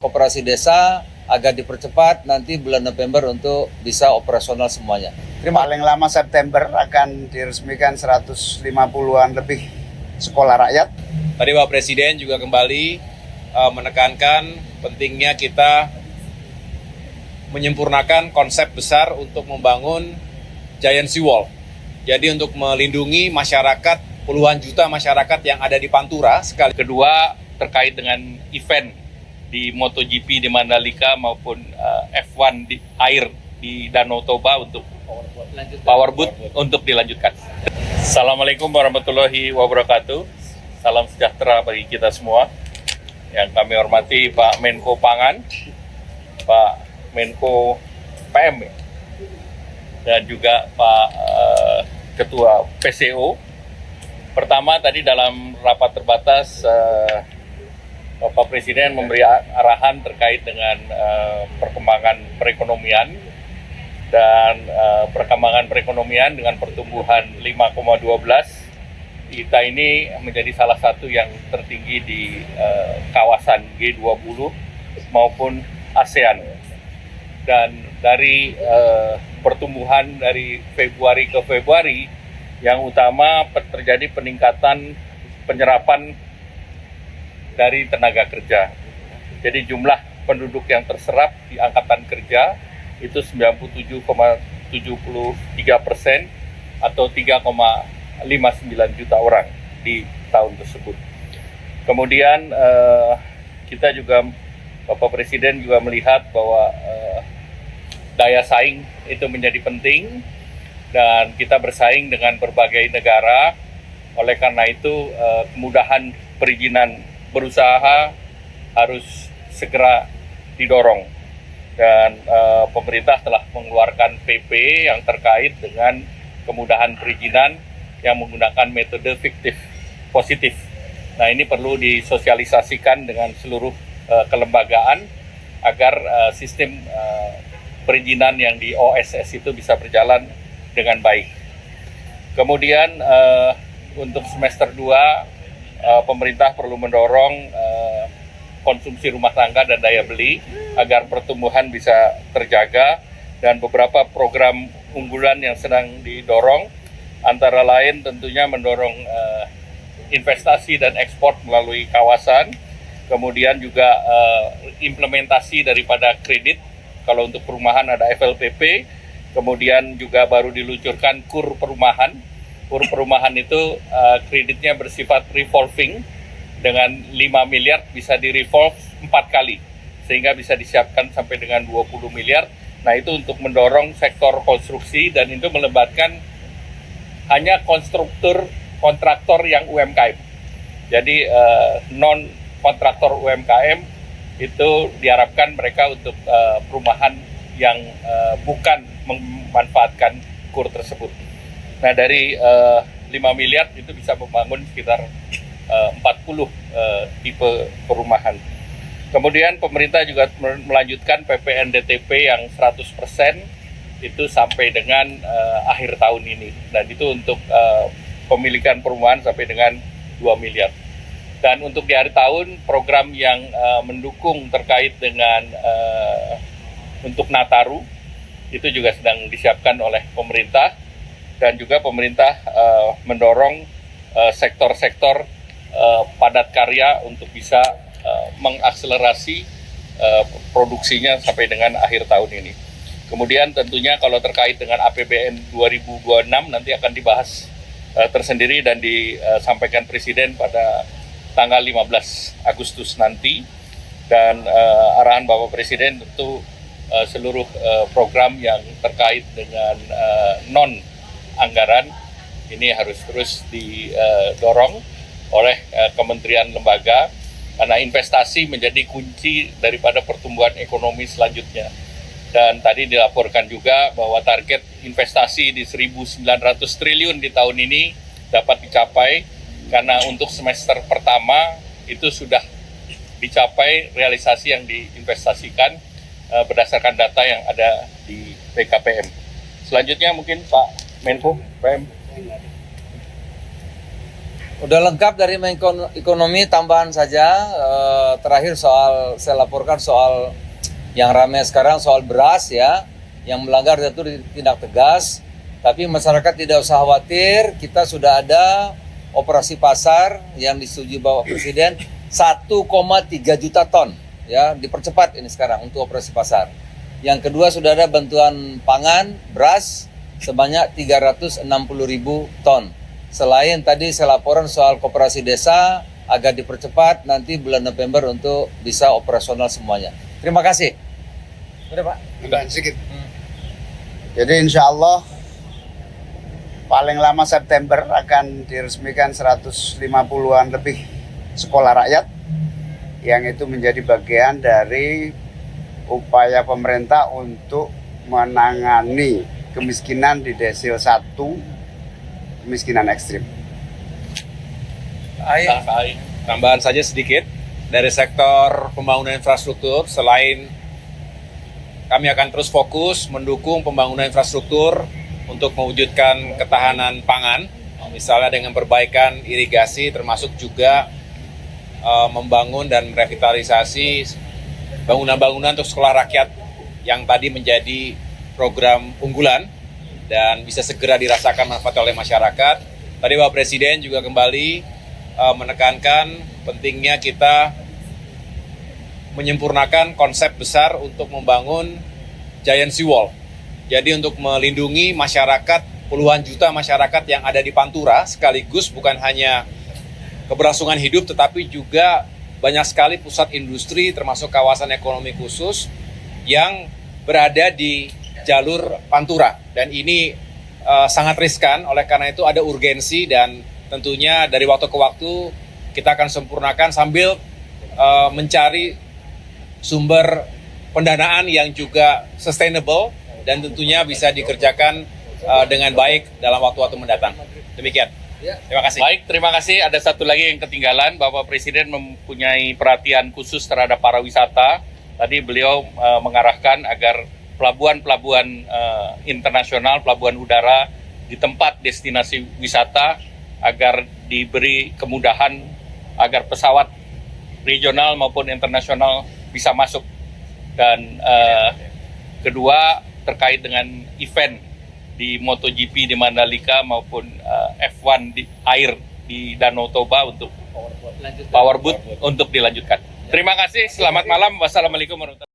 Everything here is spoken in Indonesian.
Koperasi desa agar dipercepat nanti bulan November untuk bisa operasional semuanya. Paling lama September akan diresmikan 150-an lebih sekolah rakyat. Tadi Pak Presiden juga kembali menekankan pentingnya kita menyempurnakan konsep besar untuk membangun Giant Sea Wall. Jadi untuk melindungi masyarakat, puluhan juta masyarakat yang ada di Pantura. Kedua, terkait dengan event di MotoGP di Mandalika maupun F1 di air di Danau Toba untuk powerboat untuk dilanjutkan. Assalamualaikum warahmatullahi wabarakatuh. Salam sejahtera bagi kita semua. Yang kami hormati Pak Menko Pangan, Pak Menko PM, dan juga Pak Ketua PCO. Pertama tadi dalam rapat terbatas Bapak Presiden memberi arahan terkait dengan perkembangan perekonomian dan perkembangan perekonomian dengan pertumbuhan 5,12. Kita ini menjadi salah satu yang tertinggi di kawasan G20 maupun ASEAN. Dan dari pertumbuhan dari Februari ke Februari, yang utama terjadi peningkatan penyerapan dari tenaga kerja. Jadi jumlah penduduk yang terserap di angkatan kerja itu 97,73% atau 3,59 juta orang di tahun tersebut. Kemudian kita juga, Bapak Presiden juga melihat bahwa daya saing itu menjadi penting dan kita bersaing dengan berbagai negara. Oleh karena itu kemudahan perizinan berusaha harus segera didorong dan pemerintah telah mengeluarkan PP yang terkait dengan kemudahan perizinan yang menggunakan metode fiktif positif. Nah, ini perlu disosialisasikan dengan seluruh kelembagaan agar sistem perizinan yang di OSS itu bisa berjalan dengan baik. Kemudian untuk semester 2 pemerintah perlu mendorong konsumsi rumah tangga dan daya beli agar pertumbuhan bisa terjaga, dan beberapa program unggulan yang sedang didorong antara lain tentunya mendorong investasi dan ekspor melalui kawasan, kemudian juga implementasi daripada kredit. Kalau untuk perumahan ada FLPP, kemudian juga baru diluncurkan KUR perumahan. KUR perumahan itu kreditnya bersifat revolving dengan 5 miliar bisa di-revolve 4 kali sehingga bisa disiapkan sampai dengan 20 miliar. Nah, itu untuk mendorong sektor konstruksi dan itu melibatkan hanya kontraktor yang UMKM. Jadi non kontraktor UMKM itu diharapkan mereka untuk perumahan yang bukan memanfaatkan KUR tersebut. Nah, dari 5 miliar itu bisa membangun sekitar 40 tipe perumahan. Kemudian pemerintah juga melanjutkan PPNDTP yang 100% itu sampai dengan akhir tahun ini. Dan itu untuk pemilikan perumahan sampai dengan 2 miliar. Dan untuk di akhir tahun, program yang mendukung terkait dengan untuk Nataru itu juga sedang disiapkan oleh pemerintah. Dan juga pemerintah mendorong sektor-sektor padat karya untuk bisa mengakselerasi produksinya sampai dengan akhir tahun ini. Kemudian tentunya kalau terkait dengan APBN 2026 nanti akan dibahas tersendiri dan disampaikan Presiden pada tanggal 15 Agustus nanti. Dan arahan Bapak Presiden tentu seluruh program yang terkait dengan non-anggaran ini harus terus didorong oleh kementerian lembaga karena investasi menjadi kunci daripada pertumbuhan ekonomi selanjutnya. Dan tadi dilaporkan juga bahwa target investasi di 1.900 triliun di tahun ini dapat dicapai karena untuk semester pertama itu sudah dicapai realisasi yang diinvestasikan berdasarkan data yang ada di BKPM. Selanjutnya mungkin Pak Menko PM. Udah lengkap dari Menko Ekonomi, tambahan saja terakhir saya laporkan soal yang ramai sekarang soal beras ya, yang melanggar itu ditindak tegas. Tapi masyarakat tidak usah khawatir, kita sudah ada operasi pasar yang disetujui Bapak Presiden 1,3 juta ton ya, dipercepat ini sekarang untuk operasi pasar. Yang kedua sudah ada bantuan pangan beras sebanyak 360.000 ton. Selain tadi saya laporan soal koperasi desa agar dipercepat nanti bulan November untuk bisa operasional semuanya. Terima kasih. Udah Pak. Tambahan sedikit. Jadi insya Allah paling lama September akan diresmikan 150-an lebih sekolah rakyat yang itu menjadi bagian dari upaya pemerintah untuk menangani kemiskinan di desil 1, kemiskinan ekstrim. Tambahan saja sedikit dari sektor pembangunan infrastruktur. Selain kami akan terus fokus mendukung pembangunan infrastruktur untuk mewujudkan ketahanan pangan, misalnya dengan perbaikan irigasi, termasuk juga membangun dan merevitalisasi bangunan-bangunan untuk sekolah rakyat yang tadi menjadi program unggulan dan bisa segera dirasakan manfaat oleh masyarakat. Tadi Bapak Presiden juga kembali menekankan pentingnya kita menyempurnakan konsep besar untuk membangun Giant Sea Wall. Jadi untuk melindungi masyarakat, puluhan juta masyarakat yang ada di Pantura, sekaligus bukan hanya keberlangsungan hidup, tetapi juga banyak sekali pusat industri termasuk kawasan ekonomi khusus yang berada di jalur Pantura. Dan ini sangat riskan, oleh karena itu ada urgensi dan tentunya dari waktu ke waktu kita akan sempurnakan sambil mencari sumber pendanaan yang juga sustainable dan tentunya bisa dikerjakan dengan baik dalam waktu-waktu mendatang. Demikian. Terima kasih. Baik, terima kasih. Ada satu lagi yang ketinggalan. Bapak Presiden mempunyai perhatian khusus terhadap para wisata. Tadi beliau mengarahkan agar pelabuhan-pelabuhan internasional, pelabuhan udara di tempat destinasi wisata agar diberi kemudahan agar pesawat regional maupun internasional bisa masuk. Dan kedua, terkait dengan event di MotoGP di Mandalika maupun F1 di air di Danau Toba untuk powerboat untuk dilanjutkan. Terima kasih, selamat malam. Wassalamualaikum warahmatullahi wabarakatuh.